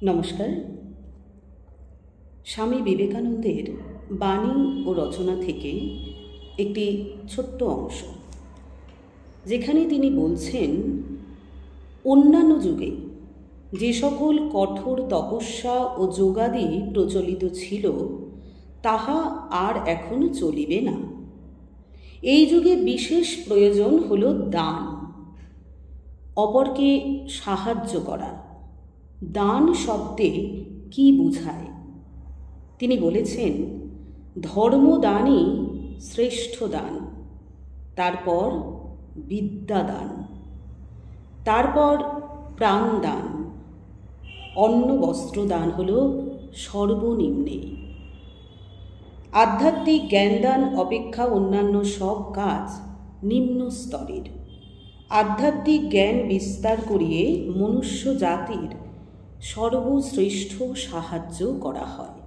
নমস্কার। স্বামী বিবেকানন্দের বাণী ও রচনা থেকে একটি ছোট্ট অংশ, যেখানে তিনি বলছেন, অন্যান্য যুগে যে সকল কঠোর তপস্যা ও যোগাদি প্রচলিত ছিল তাহা আর এখন চলিবে না। এই যুগে বিশেষ প্রয়োজন হল দান, অপরকে সাহায্য করা। দান শব্দে কি বোঝায়? তিনি বলেছেন, ধর্মদানই শ্রেষ্ঠ দান, তারপর বিদ্যাদান, তারপর প্রাণদান, অন্ন বস্ত্রদান হল সর্বনিম্নে। আধ্যাত্মিক জ্ঞানদান অপেক্ষা অন্যান্য সব কাজ নিম্ন স্তরের। আধ্যাত্মিক জ্ঞান বিস্তার করিয়ে মনুষ্য জাতির সর্বশ্রেষ্ঠ সাহায্য করা হয়।